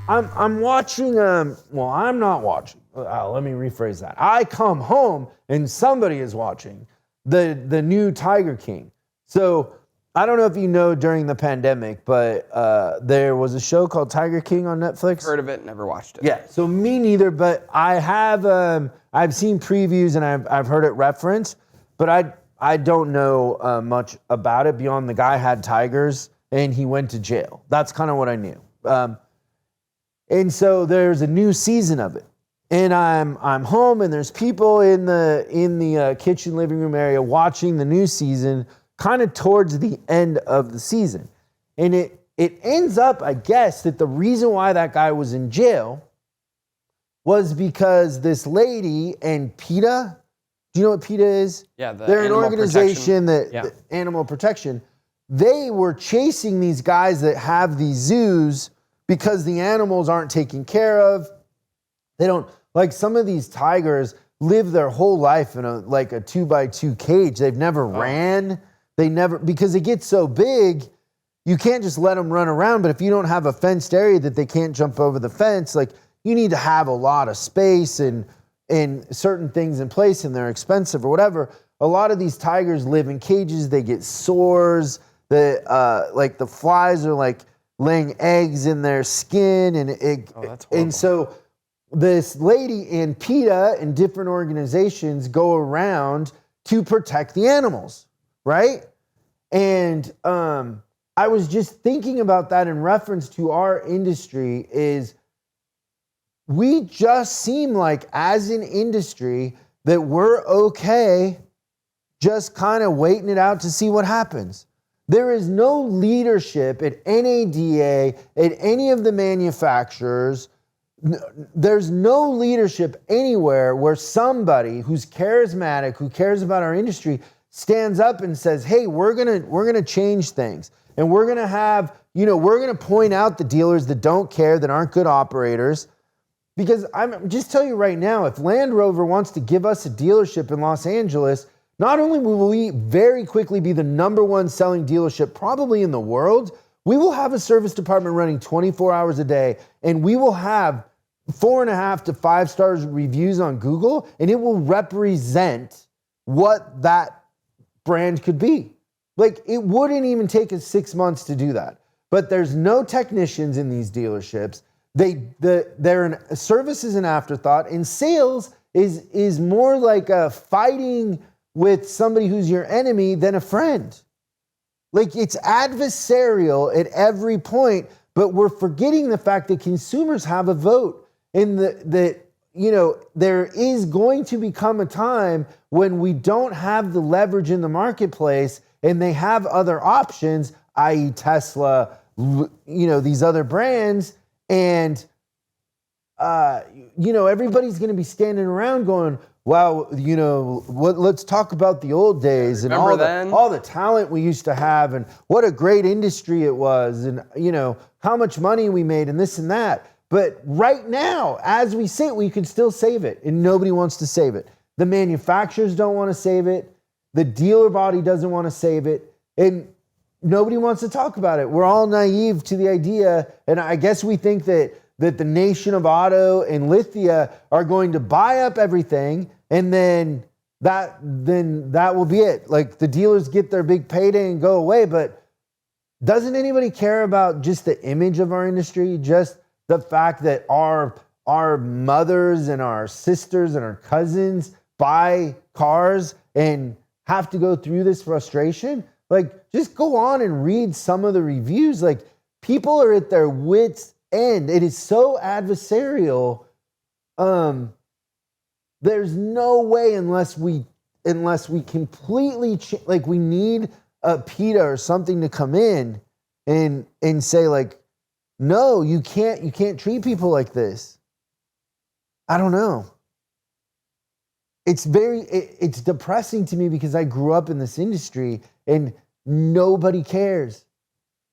I'm watching. Well, I'm not watching. Let me rephrase that. I come home and somebody is watching the new Tiger King. So I don't know if you know during the pandemic, but there was a show called Tiger King on Netflix. Heard of it, never watched it. Yeah. So me neither. But I have. I've seen previews and I've heard it referenced, but I don't know much about it beyond the guy had tigers and he went to jail. That's kind of what I knew. And so there's a new season of it, and I'm home, and there's people in the kitchen living room area watching the new season, kind of towards the end of the season, and it ends up, I guess, that the reason why that guy was in jail was because this lady and PETA. Do you know what PETA is? Yeah, they're an organization that animal protection. They were chasing these guys that have these zoos because the animals aren't taken care of. They don't, like some of these tigers live their whole life in a 2x2 cage. They've never ran. Because it gets so big, you can't just let them run around. But if you don't have a fenced area that they can't jump over the fence, like you need to have a lot of space and certain things in place, and they're expensive or whatever. A lot of these tigers live in cages. They get sores. The flies are like laying eggs in their skin, and so this lady and PETA and different organizations go around to protect the animals, right? And I was just thinking about that in reference to our industry. Is we just seem like, as an industry, that we're okay just kind of waiting it out to see what happens. There is no leadership at NADA, at any of the manufacturers. There's no leadership anywhere where somebody who's charismatic, who cares about our industry, stands up and says, hey, we're gonna change things. And we're gonna have, we're gonna point out the dealers that don't care, that aren't good operators. Because I'm just tell you right now, if Land Rover wants to give us a dealership in Los Angeles, not only will we very quickly be the #1 selling dealership probably in the world, we will have a service department running 24 hours a day, and we will have 4.5 to 5 stars reviews on Google, and it will represent what that brand could be. Like, it wouldn't even take us 6 months to do that. But there's no technicians in these dealerships. Service is an afterthought, and sales is more like a fighting with somebody who's your enemy than a friend. Like, it's adversarial at every point, but we're forgetting the fact that consumers have a vote, and that there is going to become a time when we don't have the leverage in the marketplace and they have other options, i.e. Tesla, these other brands, and everybody's going to be standing around going, wow, let's talk about the old days and all the talent we used to have, and what a great industry it was, and how much money we made, and this and that. But right now, as we sit, we could still save it, and nobody wants to save it. The manufacturers don't want to save it. The dealer body doesn't want to save it, and nobody wants to talk about it. We're all naive to the idea, and I guess we think that the nation of Auto and Lithia are going to buy up everything, and then that will be it. Like, the dealers get their big payday and go away. But doesn't anybody care about just the image of our industry? Just the fact that our mothers and our sisters and our cousins buy cars and have to go through this frustration? Like, just go on and read some of the reviews. Like, people are at their wits' end. It is so adversarial. There's no way unless we completely we need a PETA or something to come in and say, like, no, you can't treat people like this. I don't know. It's depressing to me because I grew up in this industry and nobody cares.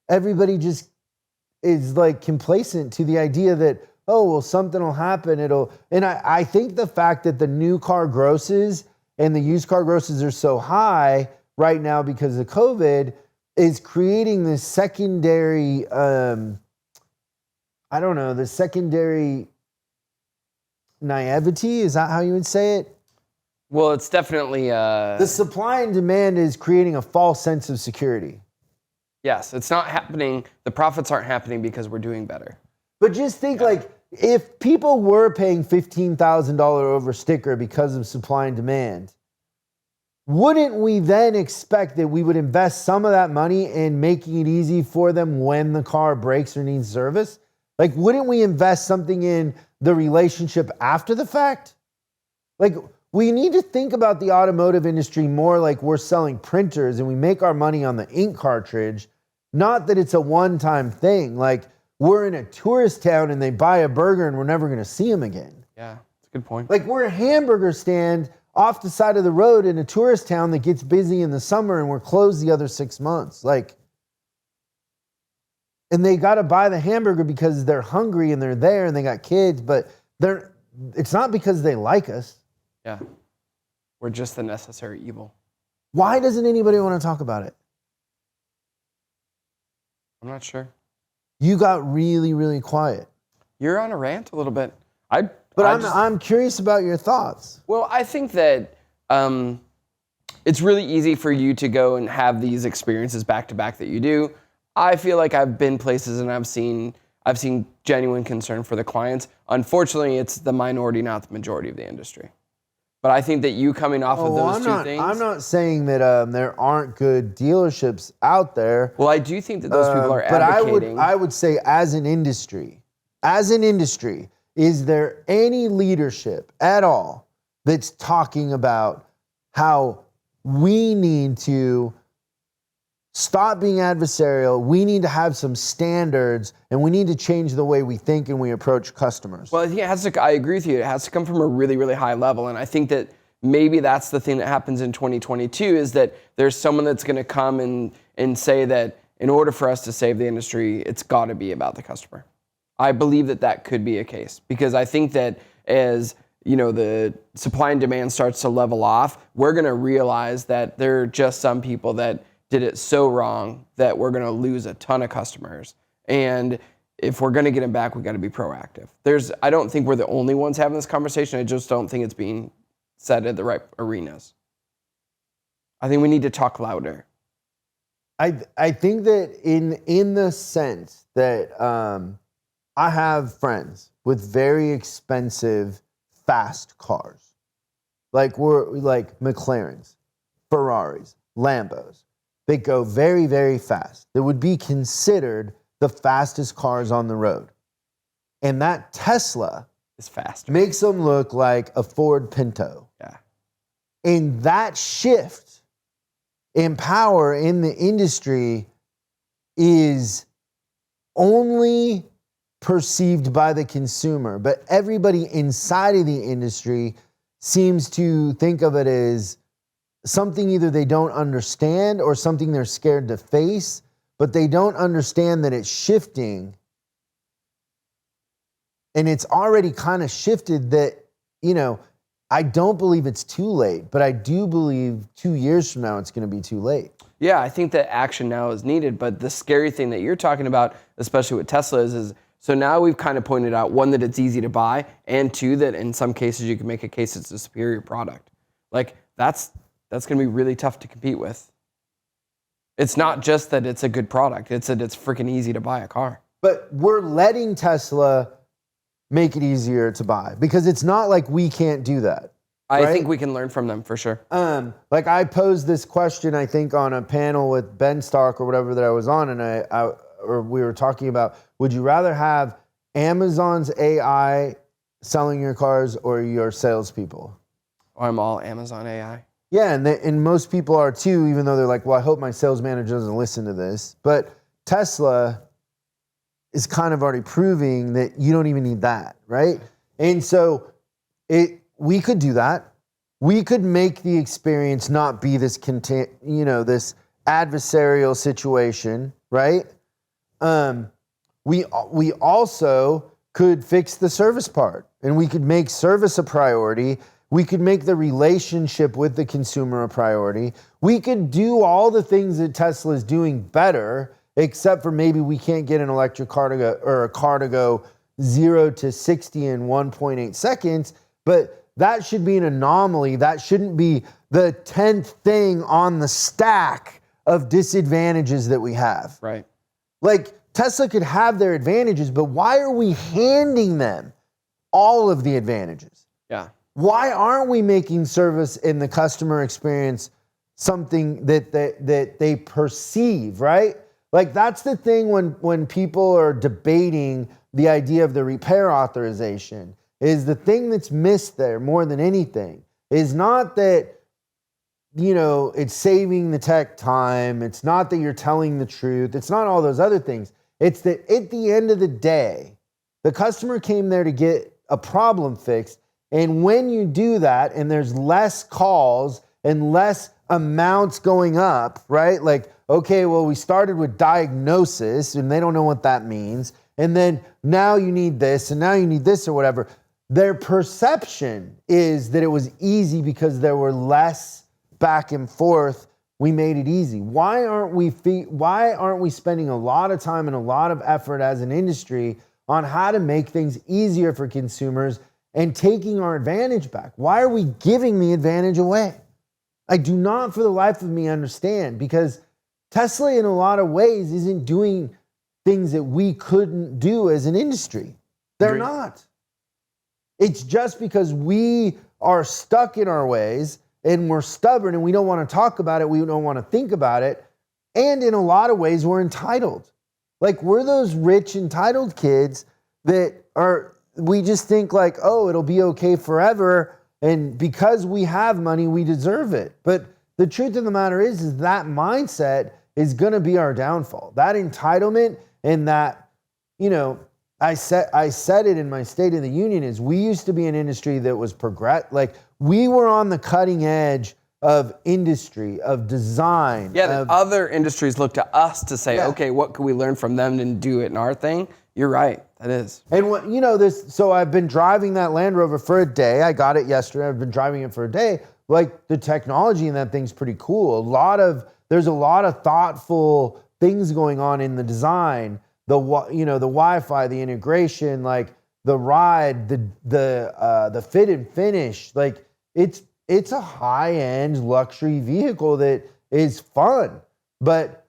Everybody just is like complacent to the idea that, oh, well, something will happen. And I think the fact that the new car grosses and the used car grosses are so high right now because of COVID is creating this secondary, I I don't know, the secondary naivety, is that how you would say it? Well, it's definitely... the supply and demand is creating a false sense of security. Yes, it's not happening. The profits aren't happening because we're doing better. But just think like, if people were paying $15,000 over sticker because of supply and demand, wouldn't we then expect that we would invest some of that money in making it easy for them when the car breaks or needs service? Like, wouldn't we invest something in the relationship after the fact? Like, we need to think about the automotive industry more like we're selling printers and we make our money on the ink cartridge, not that it's a one-time thing. Like, we're in a tourist town and they buy a burger and we're never going to see them again. Yeah, that's a good point. Like, we're a hamburger stand off the side of the road in a tourist town that gets busy in the summer and we're closed the other 6 months. Like, and they got to buy the hamburger because they're hungry and they're there and they got kids, but it's not because they like us. Yeah, we're just the necessary evil. Why doesn't anybody want to talk about it? I'm not sure. You got really, really quiet. You're on a rant a little bit. I'm curious about your thoughts. Well, I think that it's really easy for you to go and have these experiences back to back that you do. I feel like I've been places and I've seen genuine concern for the clients. Unfortunately, it's the minority, not the majority of the industry. But I think that you coming off of those two things... I'm not saying that there aren't good dealerships out there. Well, I do think that those people are advocating... But I would say as an industry, is there any leadership at all that's talking about how we need to stop being adversarial, we need to have some standards, and we need to change the way we think and we approach customers? Well, I think I agree with you. It has to come from a really, really high level. And I think that maybe that's the thing that happens in 2022 is that there's someone that's going to come and say that in order for us to save the industry, it's got to be about the customer. I believe that could be a case because I think that as the supply and demand starts to level off, we're going to realize that there are just some people that did it so wrong that we're going to lose a ton of customers. And if we're going to get them back, we got to be proactive. I don't think we're the only ones having this conversation. I just don't think it's being said at the right arenas. I think we need to talk louder. I think that in the sense that I have friends with very expensive, fast cars. Like McLarens, Ferraris, Lambos. They go very, very fast. That would be considered the fastest cars on the road. And that Tesla is faster. Makes them look like a Ford Pinto. Yeah. And that shift in power in the industry is only perceived by the consumer, but everybody inside of the industry seems to think of it as something either they don't understand or something they're scared to face, but they don't understand that it's shifting. And it's already kind of shifted that, I don't believe it's too late, but I do believe 2 years from now it's going to be too late. Yeah, I think that action now is needed, but the scary thing that you're talking about, especially with Tesla, is so now we've kind of pointed out, one, that it's easy to buy, and two, that in some cases you can make a case it's a superior product. Like, that's going to be really tough to compete with. It's not just that it's a good product, it's that it's freaking easy to buy a car. But we're letting Tesla make it easier to buy because it's not like we can't do that. I think we can learn from them for sure. Like I posed this question, I think, on a panel with Ben Stark or whatever that I was on, and we were talking about, would you rather have Amazon's AI selling your cars or your salespeople? I'm all Amazon AI. Yeah, and most people are too, even though they're like, well, I hope my sales manager doesn't listen to this. But Tesla is kind of already proving that you don't even need that, right? And so we could do that. We could make the experience not be this this adversarial situation, right? We also could fix the service part, and we could make service a priority. We could make the relationship with the consumer a priority. We could do all the things that Tesla is doing better except for maybe we can't get an electric car to go, or a car to go 0 to 60 in 1.8 seconds. But that should be an anomaly. That shouldn't be the 10th thing on the stack of disadvantages that we have. Right. Like Tesla could have their advantages, but why are we handing them all of the advantages? Yeah. Why aren't we making service in the customer experience something that they perceive, right? Like that's the thing when people are debating the idea of the repair authorization, is the thing that's missed there more than anything is not that, it's saving the tech time. It's not that you're telling the truth. It's not all those other things. It's that at the end of the day, the customer came there to get a problem fixed. And when you do that and there's less calls and less amounts going up, right? Like, okay, well, we started with diagnosis and they don't know what that means. And then now you need this and now you need this or whatever. Their perception is that it was easy because there were less back and forth. We made it easy. Why aren't we spending a lot of time and a lot of effort as an industry on how to make things easier for consumers and taking our advantage back? Why are we giving the advantage away? I do not for the life of me understand, because Tesla in a lot of ways isn't doing things that we couldn't do as an industry. They're not. It's just because we are stuck in our ways and we're stubborn and we don't want to talk about it, we don't want to think about it, and in a lot of ways we're entitled. Like we're those rich entitled kids that we just think like, oh, it'll be okay forever, and because we have money, we deserve it. But the truth of the matter is that mindset is going to be our downfall. That entitlement and that, I said it in my State of the Union, is we used to be an industry that was like we were on the cutting edge of industry, of design. Yeah, other industries look to us to say, okay, what can we learn from them and do it in our thing? You're right, that is. And so I've been driving that Land Rover for a day. I got it yesterday. I've been driving it for a day. Like the technology in that thing's pretty cool. There's a lot of thoughtful things going on in the design. The Wi-Fi, the integration, like the ride, the fit and finish, like it's a high-end luxury vehicle that is fun, but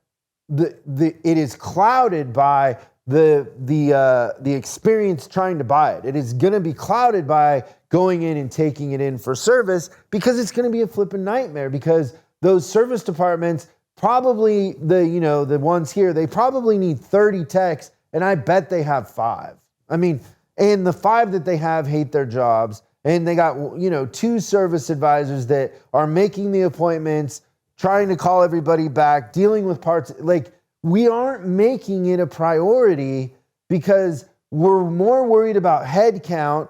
it is clouded by the experience trying to buy it. It is going to be clouded by going in and taking it in for service, because it's going to be a flipping nightmare, because those service departments, probably the ones here, they probably need 30 techs, and I bet they have 5. I mean, and the 5 that they have hate their jobs, and they got 2 service advisors that are making the appointments, trying to call everybody back, dealing with parts. Like, we aren't making it a priority because we're more worried about head count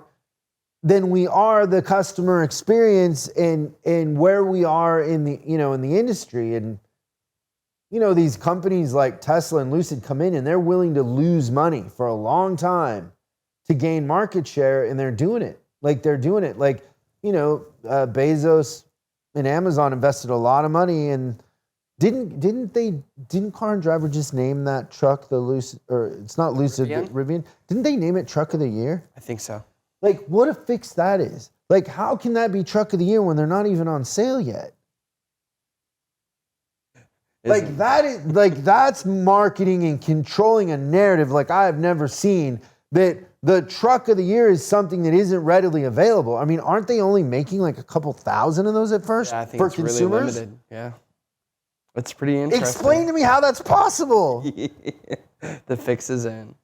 than we are the customer experience and where we are in the in the industry. And these companies like Tesla and Lucid come in and they're willing to lose money for a long time to gain market share, and they're doing it. Like Bezos and Amazon invested a lot of money, and didn't Car and Driver just name that truck the Lucid, or it's not Lucid, Rivian? Didn't they name it Truck of the Year? I think so. Like, what a fix that is. Like, how can that be Truck of the Year when they're not even on sale yet? Like that's marketing and controlling a narrative like I have never seen, that the Truck of the Year is something that isn't readily available. I mean, aren't they only making like a couple thousand of those at first for consumers? Really limited. Yeah. It's pretty interesting. Explain to me how that's possible. The fix is in.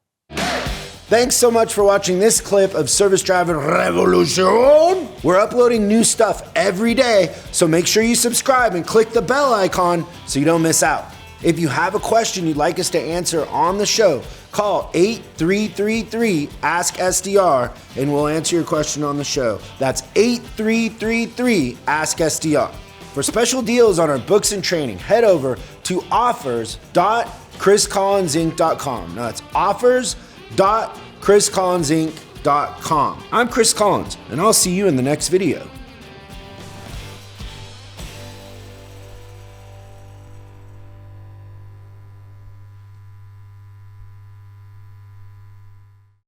Thanks so much for watching this clip of Service Driving Revolution. We're uploading new stuff every day, so make sure you subscribe and click the bell icon so you don't miss out. If you have a question you'd like us to answer on the show, call 8333-ASK-SDR and we'll answer your question on the show. That's 8333-ASK-SDR. For special deals on our books and training, head over to offers.chriscollinsinc.com. Now that's offers.chriscollinsinc.com. I'm Chris Collins, and I'll see you in the next video.